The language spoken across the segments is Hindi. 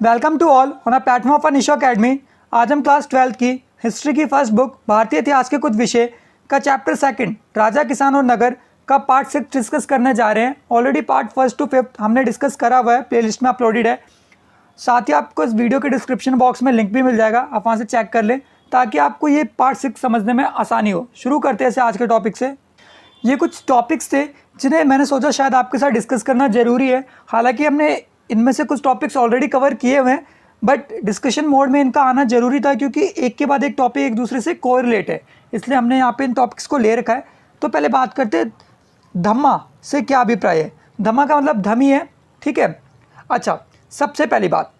Welcome to all on a platform of Nisha academy. आज हम क्लास 12th की हिस्ट्री की फर्स्ट बुक भारतीय इतिहास के कुछ विषय का चैप्टर सेकंड राजा किसान और नगर का पार्ट 6 डिस्कस करने जा रहे हैं। ऑलरेडी पार्ट 1 to 5 हमने डिस्कस करा हुआ है, प्लेलिस्ट में अपलोडेड है। साथ ही आपको इस वीडियो के डिस्क्रिप्शन बॉक्स में लिंक भी मिल जाएगा, आप वहाँ से चेक कर लें ताकि आपको ये पार्ट 6 समझने में आसानी हो। शुरू करते हैं आज के टॉपिक से। ये कुछ टॉपिक्स थे जिन्हें मैंने सोचा शायद आपके साथ डिस्कस करना ज़रूरी है। हालांकि हमने इनमें से कुछ टॉपिक्स ऑलरेडी कवर किए हुए हैं, बट डिस्कशन मोड में इनका आना ज़रूरी था क्योंकि एक के बाद एक टॉपिक एक दूसरे से कोरिलेट है, इसलिए हमने यहाँ पे इन टॉपिक्स को ले रखा है। तो पहले बात करते हैं धम्मा से क्या अभिप्राय है। धम्मा का मतलब धमी है, ठीक है। अच्छा, सबसे पहली बात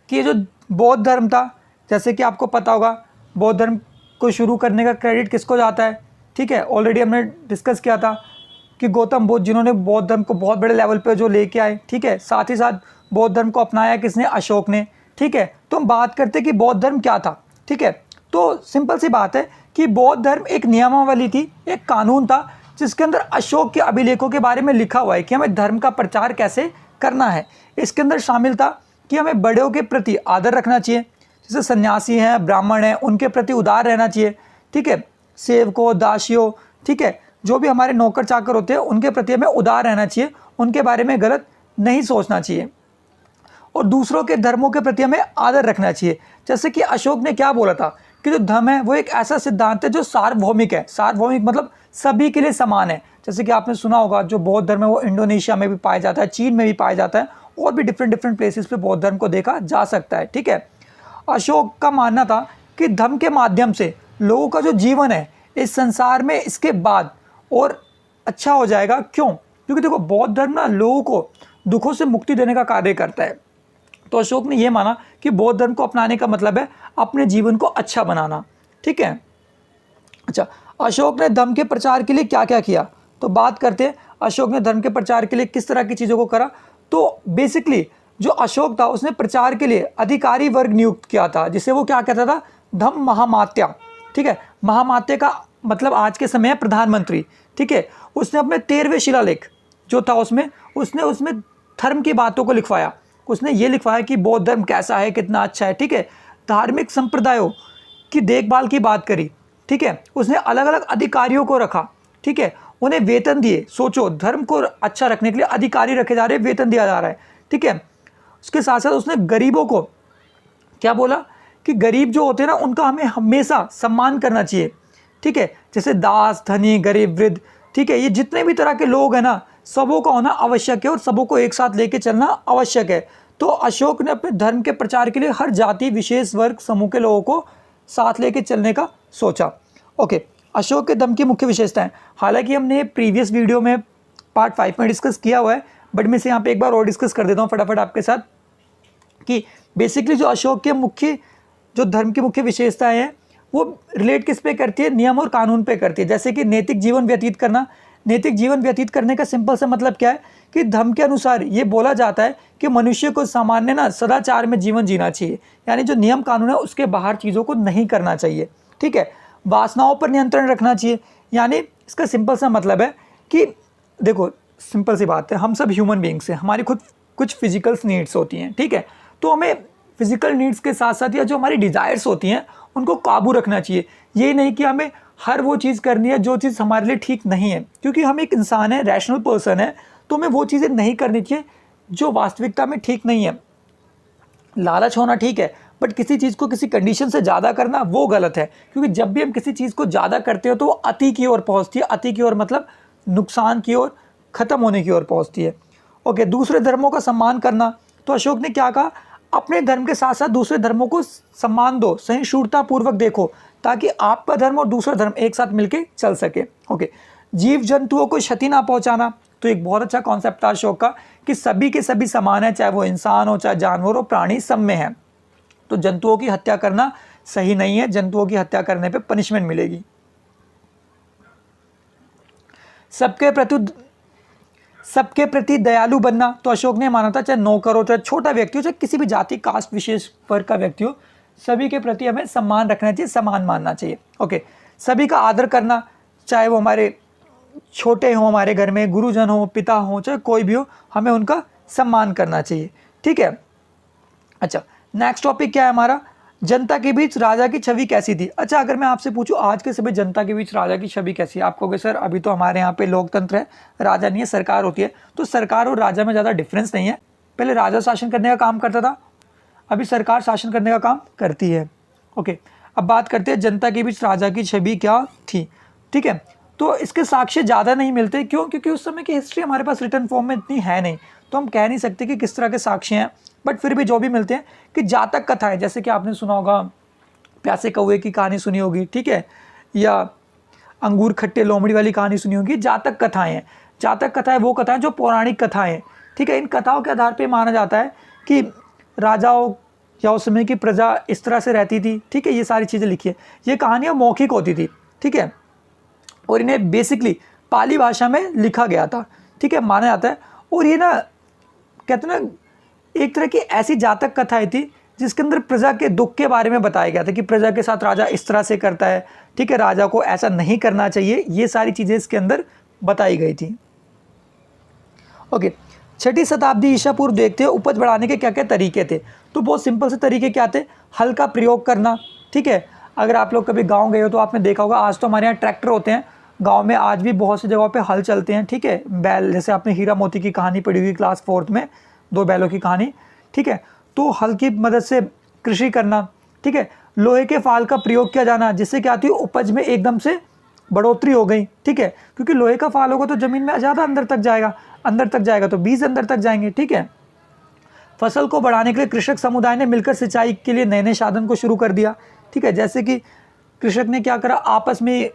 कि ये जो बौद्ध धर्म था, जैसे कि आपको पता होगा बौद्ध धर्म को शुरू करने का क्रेडिट किसको जाता है, ठीक है। ऑलरेडी हमने डिस्कस किया था कि गौतम बुद्ध जिन्होंने बौद्ध धर्म को बहुत बड़े लेवल पे जो लेके आए, ठीक है। साथ ही साथ बौद्ध धर्म को अपनाया किसने, अशोक ने, ठीक है। तो हम बात करते कि बौद्ध धर्म क्या था, ठीक है। तो सिंपल सी बात है कि बौद्ध धर्म एक नियमावली थी, एक कानून था जिसके अंदर अशोक के अभिलेखों के बारे में लिखा हुआ है कि हमें धर्म का प्रचार कैसे करना है। इसके अंदर शामिल था कि हमें बड़ों के प्रति आदर रखना चाहिए, जैसे सन्यासी हैं, ब्राह्मण हैं, उनके प्रति उदार रहना चाहिए, ठीक है। सेवकों, दासियों, ठीक है, जो भी हमारे नौकर चाकर होते हैं उनके प्रति हमें उदार रहना चाहिए, उनके बारे में गलत नहीं सोचना चाहिए और दूसरों के धर्मों के प्रति हमें आदर रखना चाहिए। जैसे कि अशोक ने क्या बोला था कि जो धर्म है वो एक ऐसा सिद्धांत है जो सार्वभौमिक है। सार्वभौमिक मतलब सभी के लिए समान है। जैसे कि आपने सुना होगा जो बौद्ध धर्म है वो इंडोनेशिया में भी पाया जाता है, चीन में भी पाया जाता है और भी डिफरेंट प्लेसेस पे बौद्ध धर्म को देखा जा सकता है, ठीक है। अशोक का मानना था कि धर्म के माध्यम से लोगों का जो जीवन है इस संसार में इसके बाद और अच्छा हो जाएगा। क्यों? क्योंकि देखो बौद्ध धर्म ना लोगों को दुखों से मुक्ति देने का कार्य करता है। तो अशोक ने यह माना कि बौद्ध धर्म को अपनाने का मतलब है अपने जीवन को अच्छा बनाना, ठीक है। अच्छा, अशोक ने धर्म के प्रचार के लिए क्या क्या किया, तो बात करते हैं अशोक ने धर्म के प्रचार के लिए किस तरह की चीज़ों को करा। तो बेसिकली जो अशोक था उसने प्रचार के लिए अधिकारी वर्ग नियुक्त किया था, जिसे वो क्या कहता था, धम्म महामात्या, ठीक है। महामात्य का मतलब आज के समय है प्रधानमंत्री, ठीक है। उसने अपने 13वें शिलालेख जो था उसने धर्म की बातों को लिखवाया। उसने ये लिखवाया कि बौद्ध धर्म कैसा है, कितना अच्छा है, ठीक है। धार्मिक संप्रदायों की देखभाल की बात करी, ठीक है। उसने अलग अलग अधिकारियों को रखा, ठीक है, उन्हें वेतन दिए। सोचो, धर्म को अच्छा रखने के लिए अधिकारी रखे जा रहे हैं, वेतन दिया जा रहा है, ठीक है। उसके साथ साथ उसने गरीबों को क्या बोला कि गरीब जो होते हैं ना उनका हमें हमेशा सम्मान करना चाहिए, ठीक है। जैसे दास, धनी, गरीब, वृद्ध, ठीक है, ये जितने भी तरह के लोग हैं ना सबों का होना आवश्यक है और सबों को एक साथ लेके चलना आवश्यक है। तो अशोक ने अपने धर्म के प्रचार के लिए हर जाति, विशेष वर्ग, समूह के लोगों को साथ लेके चलने का सोचा। ओके, अशोक के धर्म की मुख्य विशेषताएं, हालांकि हमने प्रीवियस वीडियो में पार्ट 5 में डिस्कस किया हुआ है, बट मैं इसे यहाँ पे एक बार और डिस्कस कर देता हूँ फटाफट आपके साथ कि बेसिकली जो अशोक के मुख्य जो धर्म की मुख्य विशेषताएं हैं वो रिलेट किस पे करती है, नियम और कानून पे करती है। जैसे कि नैतिक जीवन व्यतीत करना। नैतिक जीवन व्यतीत करने का सिंपल सा मतलब क्या है कि धर्म के अनुसार ये बोला जाता है कि मनुष्य को सामान्य ना सदाचार में जीवन जीना चाहिए, यानी जो नियम कानून है उसके बाहर चीज़ों को नहीं करना चाहिए, ठीक है। वासनाओं पर नियंत्रण रखना चाहिए, यानी इसका सिंपल सा मतलब है कि देखो सिंपल सी बात है, हम सब ह्यूमन बींग्स हैं, हमारी खुद कुछ फिजिकल नीड्स होती हैं, ठीक है। तो हमें फिजिकल नीड्स के साथ साथ या जो हमारी डिज़ायर्स होती हैं उनको काबू रखना चाहिए। ये नहीं कि हमें हर वो चीज़ करनी है जो चीज़ हमारे लिए ठीक नहीं है, क्योंकि हम एक इंसान है, रैशनल पर्सन है, तो हमें वो चीज़ें नहीं करनी चाहिए जो वास्तविकता में ठीक नहीं है। लालच होना ठीक है, बट किसी चीज़ को किसी कंडीशन से ज़्यादा करना वो गलत है, क्योंकि जब भी हम किसी चीज़ को ज़्यादा करते हो तो वो अति की ओर पहुँचती है। अति की ओर मतलब नुकसान की ओर, ख़त्म होने की ओर पहुँचती है। ओके, दूसरे धर्मों का सम्मान करना। तो अशोक ने क्या कहा, अपने धर्म के साथ साथ दूसरे धर्मों को सम्मान दो, सहिष्णुता पूर्वक देखो, ताकि आपका धर्म और दूसरा धर्म एक साथ मिलके चल सके। ओके, जीव जंतुओं को क्षति ना पहुंचाना। तो एक बहुत अच्छा कॉन्सेप्ट था अशोक का कि सभी के सभी समान है, चाहे वो इंसान हो, चाहे जानवर हो, प्राणी, सब में है। तो जंतुओं की हत्या करना सही नहीं है, जंतुओं की हत्या करने पर पनिशमेंट मिलेगी। सबके प्रति दयालु बनना। तो अशोक ने माना था चाहे नौकर हो, चाहे छोटा व्यक्ति हो, चाहे किसी भी जाति, कास्ट, विशेष वर्ग का व्यक्ति हो, सभी के प्रति हमें सम्मान रखना चाहिए, सम्मान मानना चाहिए। ओके, सभी का आदर करना, चाहे वो हमारे छोटे हों, हमारे घर में गुरुजन हो, पिता हो, चाहे कोई भी हो, हमें उनका सम्मान करना चाहिए, ठीक है। अच्छा, नेक्स्ट टॉपिक क्या है हमारा, जनता के बीच राजा की छवि कैसी थी। अच्छा, अगर मैं आपसे पूछूं आज के समय जनता के बीच राजा की छवि कैसी है, आप कहोगे सर अभी तो हमारे यहाँ पे लोकतंत्र है, राजा नहीं है, सरकार होती है। तो सरकार और राजा में ज़्यादा डिफरेंस नहीं है। पहले राजा शासन करने का काम करता था, अभी सरकार शासन करने का काम करती है। ओके, अब बात करते हैं जनता के बीच राजा की छवि क्या थी। ठीक है, तो इसके साक्ष्य ज़्यादा नहीं मिलते, क्यों? क्योंकि उस समय की हिस्ट्री हमारे पास रिटर्न फॉर्म में इतनी है नहीं, तो हम कह नहीं सकते कि किस तरह के साक्ष्य हैं। बट फिर भी जो भी मिलते हैं कि जातक कथाएं, जैसे कि आपने सुना होगा प्यासे कौवे की कहानी सुनी होगी, ठीक है, या अंगूर खट्टे लोमड़ी वाली कहानी सुनी होगी, जातक कथाएं हैं। जातक कथाएं वो कथाएं जो पौराणिक कथाएं हैं। ठीक है, इन कथाओं के आधार पर माना जाता है कि राजाओं या उस समय की प्रजा इस तरह से रहती थी। ठीक है, ये सारी चीज़ें लिखी है। ये कहानियाँ मौखिक होती थी। ठीक है, और इन्हें बेसिकली पाली भाषा में लिखा गया था। ठीक है, माना जाता है। और ये ना कहते ना एक तरह की ऐसी जातक कथाएं थी जिसके अंदर प्रजा के दुख के बारे में बताया गया था कि प्रजा के साथ राजा इस तरह से करता है। ठीक है, राजा को ऐसा नहीं करना चाहिए, ये सारी चीज़ें इसके अंदर बताई गई थी। ओके, 6वीं शताब्दी ईसा पूर्व देखते हैं उपज बढ़ाने के क्या क्या तरीके थे। तो बहुत सिंपल से तरीके क्या थे, हल का प्रयोग करना। ठीक है, अगर आप लोग कभी गांव गए हो तो आपने देखा होगा, आज तो हमारे यहाँ ट्रैक्टर होते हैं, गांव में आज भी बहुत सी जगहों पे हल चलते हैं। ठीक है, बैल, जैसे आपने हीरा मोती की कहानी पढ़ी हुई क्लास 4th में, 2 बैलों की कहानी। ठीक है, तो हल की मदद से कृषि करना। ठीक है, लोहे के फाल का प्रयोग किया जाना, जिससे क्या थी उपज में एकदम से बढ़ोतरी हो गई। ठीक है, क्योंकि लोहे का फाल होगा तो ज़मीन में ज़्यादा अंदर तक जाएगा तो बीज अंदर तक जाएंगे। ठीक है, फसल को बढ़ाने के लिए कृषक समुदाय ने मिलकर सिंचाई के लिए नए नए साधन को शुरू कर दिया। ठीक है, जैसे कि कृषक ने क्या करा, आपस में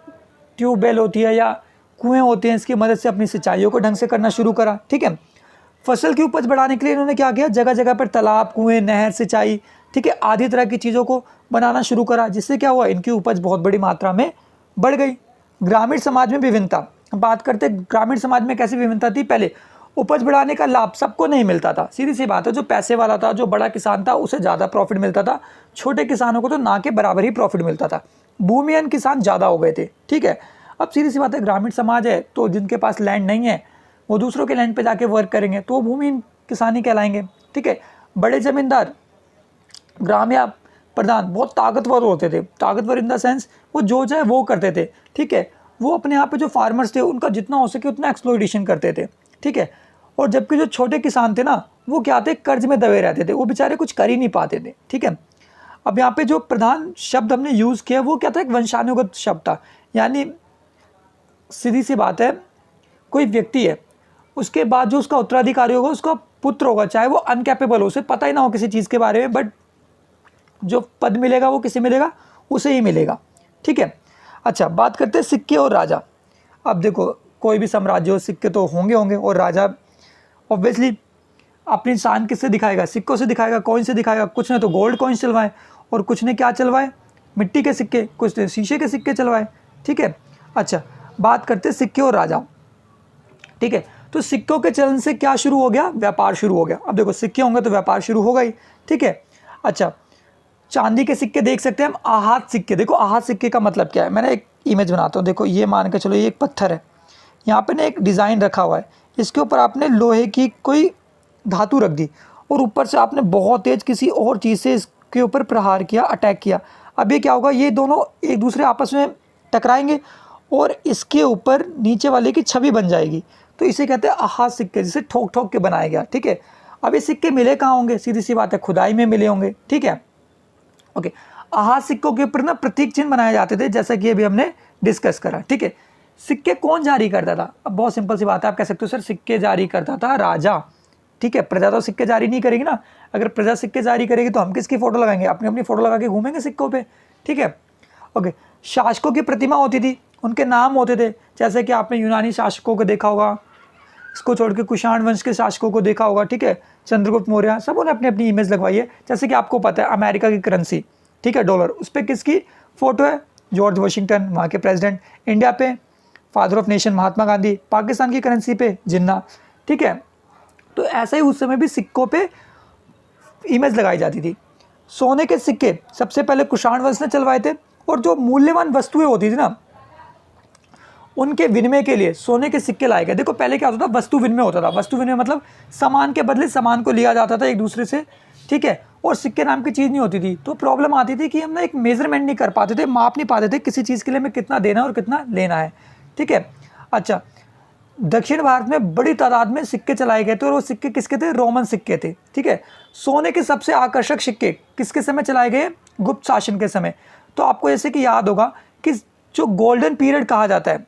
ट्यूबवेल होती है या कुएं होते हैं, इसकी मदद से अपनी सिंचाइयों को ढंग से करना शुरू करा। ठीक है, फसल की उपज बढ़ाने के लिए इन्होंने क्या किया, जगह जगह पर तालाब, कुएं, नहर, सिंचाई, ठीक है, आदि तरह की चीज़ों को बनाना शुरू करा, जिससे क्या हुआ, इनकी उपज बहुत बड़ी मात्रा में बढ़ गई। ग्रामीण समाज में विभिन्नता, बात करते ग्रामीण समाज में कैसी विभिन्नता थी। पहले उपज बढ़ाने का लाभ सबको नहीं मिलता था, सीधी सी बात है। जो पैसे वाला था, जो बड़ा किसान था, उसे ज़्यादा प्रॉफिट मिलता था, छोटे किसानों को तो ना के बराबर ही प्रॉफिट मिलता था। भूमिहीन किसान ज़्यादा हो गए थे। ठीक है, अब सीधी सी बात है, ग्रामीण समाज है तो जिनके पास लैंड नहीं है वो दूसरों के लैंड पे जाके वर्क करेंगे तो वो भूमिहीन किसान ही कहलाएंगे। ठीक है, बड़े जमींदार, ग्राम्य प्रधान बहुत ताकतवर होते थे। ताकतवर इन द सेंस वो जो चाहे वो करते थे। ठीक है, वो अपने यहाँ पे जो फार्मर्स थे उनका जितना हो सके उतना एक्सप्लॉइटेशन करते थे। ठीक है, और जबकि जो छोटे किसान थे ना, वो क्या थे, कर्ज में दबे रहते थे, वो बेचारे कुछ कर ही नहीं पाते थे। ठीक है, अब यहाँ पे जो प्रधान शब्द हमने यूज़ किया वो क्या था, एक वंशानुगत शब्द था। यानी सीधी सी बात है, कोई व्यक्ति है, उसके बाद जो उसका उत्तराधिकारी होगा उसका पुत्र होगा, चाहे वो अनकैपेबल हो, उसे पता ही ना हो किसी चीज़ के बारे में, बट जो पद मिलेगा वो किसे मिलेगा, उसे ही मिलेगा। ठीक है, अच्छा बात करते हैं सिक्के और राजा। अब देखो, कोई भी साम्राज्य हो, सिक्के तो होंगे और राजा ऑब्वियसली अपनी शान किससे दिखाएगा, सिक्कों से दिखाएगा, कॉइन से दिखाएगा। कुछ ने तो गोल्ड कॉइन चलवाए और कुछ ने क्या चलवाए, मिट्टी के सिक्के, कुछ ने शीशे के सिक्के चलवाए। ठीक है, अच्छा बात करते हैं सिक्के और राजा। ठीक है, तो सिक्कों के चलन से क्या शुरू हो गया, व्यापार शुरू हो गया। अब देखो, सिक्के होंगे तो व्यापार शुरू होगा ही। ठीक है, अच्छा चांदी के सिक्के देख सकते हैं हम, आहत सिक्के। देखो आहत सिक्के का मतलब क्या है, मैंने एक इमेज बनाता हूँ। देखो ये मान के चलो, ये एक पत्थर है, यहाँ पे ना एक डिज़ाइन रखा हुआ है, इसके ऊपर आपने लोहे की कोई धातु रख दी और ऊपर से आपने बहुत तेज किसी और चीज़ से इसके ऊपर प्रहार किया, अटैक किया। अब ये क्या होगा, ये दोनों एक दूसरे आपस में टकराएंगे और इसके ऊपर नीचे वाले की छवि बन जाएगी। तो इसे कहते हैं आहत सिक्के, जिसे ठोक ठोक के बनाया गया। ठीक है, अब ये सिक्के मिले कहाँ होंगे, सीधी सी बात है, खुदाई में मिले होंगे। ठीक है, ओके, आहत सिक्कों के ऊपर ना प्रतीक चिन्ह बनाए जाते थे, जैसा कि अभी हमने डिस्कस करा। ठीक है, सिक्के कौन जारी करता था, अब बहुत सिंपल सी बात है, आप कह सकते हो सर सिक्के जारी करता था राजा। ठीक है, प्रजा तो सिक्के जारी नहीं करेगी ना, अगर प्रजा सिक्के जारी करेगी तो हम किसकी फोटो लगाएंगे, अपनी अपनी फोटो लगा के घूमेंगे सिक्कों पे। ठीक है, ओके, शासकों की प्रतिमा होती थी, उनके नाम होते थे, जैसे कि आपने यूनानी शासकों को देखा होगा, इसको छोड़ के कुषाण वंश के शासकों को देखा होगा। ठीक है, चंद्रगुप्त मौर्य, सबों ने अपनी अपनी इमेज लगवाई है। जैसे कि आपको पता है अमेरिका की करेंसी, ठीक है, डॉलर, उस पर किसकी फोटो है, जॉर्ज वाशिंगटन, वहाँ के प्रेसिडेंट। इंडिया पे father of nation Mahatma Gandhi, Pakistan की करेंसी पे जिन्ना। ठीक है, तो ऐसा ही उस समय भी सिक्कों पे इमेज लगाई जाती थी। सोने के सिक्के सबसे पहले कुषाण वंश ने चलवाए थे, और जो मूल्यवान वस्तुएं होती थी ना, उनके विनिमय के लिए सोने के सिक्के लाए गए। देखो पहले क्या होता था, वस्तु विनिमय होता था। वस्तु विनिमय मतलब सामान के बदले सामान को लिया जाता था एक दूसरे से। ठीक है, और सिक्के नाम की चीज़ नहीं होती थी, तो प्रॉब्लम आती थी कि हम ना एक मेजरमेंट नहीं कर पाते थे, माप नहीं पाते थे किसी चीज़ के लिए हमें कितना देना है और कितना लेना है। ठीक है, अच्छा, दक्षिण भारत में बड़ी तादाद में सिक्के चलाए गए थे और वो सिक्के किसके थे? रोमन सिक्के थे। ठीक है, सोने के सबसे आकर्षक सिक्के किसके समय चलाए गए? गुप्त शासन के समय। तो आपको जैसे कि याद होगा कि जो गोल्डन पीरियड कहा जाता है,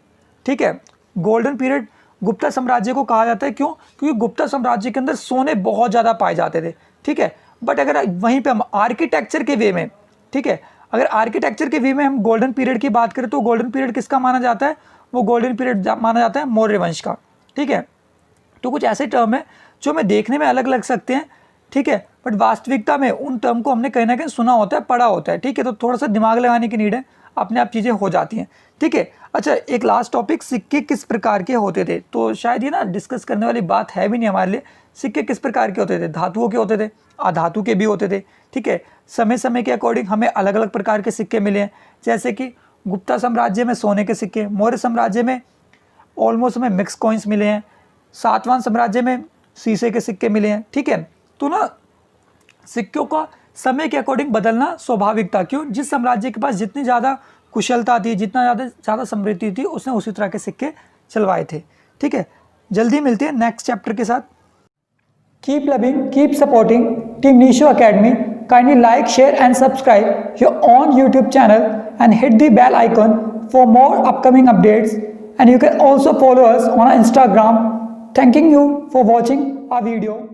ठीक है, गोल्डन पीरियड गुप्ता साम्राज्य को कहा जाता है। क्यों? क्योंकि गुप्ता साम्राज्य के अंदर सोने बहुत ज़्यादा पाए जाते थे। ठीक है, बट अगर वहीं पे हम आर्किटेक्चर के वे में, ठीक है, अगर आर्किटेक्चर के वे में हम गोल्डन पीरियड की बात करें तो गोल्डन पीरियड किसका माना जाता है? वो गोल्डन पीरियड माना जाता है मौर्य वंश का। ठीक है, तो कुछ ऐसे टर्म है जो हमें देखने में अलग लग सकते हैं, ठीक है, बट वास्तविकता में उन टर्म को हमने कहीं ना कहीं सुना होता है, पढ़ा होता है। ठीक है, तो थोड़ा सा दिमाग लगाने की नीड है, अपने आप चीज़ें हो जाती हैं। ठीक है, अच्छा, एक लास्ट टॉपिक, सिक्के किस प्रकार के होते थे? तो शायद ये ना डिस्कस करने वाली बात है भी नहीं हमारे लिए। सिक्के किस प्रकार के होते थे? धातुओं के होते थे, अधातु के भी होते थे। ठीक है, समय समय के अकॉर्डिंग हमें अलग अलग प्रकार के सिक्के मिले हैं, जैसे कि गुप्ता साम्राज्य में सोने के सिक्के, मौर्य साम्राज्य में ऑलमोस्ट हमें मिक्स कॉइन्स मिले हैं, सातवां साम्राज्य में शीशे के सिक्के मिले हैं। ठीक है, तो ना सिक्कों का समय के अकॉर्डिंग बदलना स्वाभाविक था। क्यों? जिस साम्राज्य के पास जितनी ज़्यादा कुशलता थी, जितना ज़्यादा समृद्धि थी, उसने उसी तरह के सिक्के चलवाए थे। ठीक है, जल्दी मिलते हैं नेक्स्ट चैप्टर के साथ। Keep loving, keep supporting team Neesho academy. Kindly like, share and subscribe your on YouTube channel and hit the bell icon for more upcoming updates, and you can also follow us on Instagram. Thanking you for watching our video.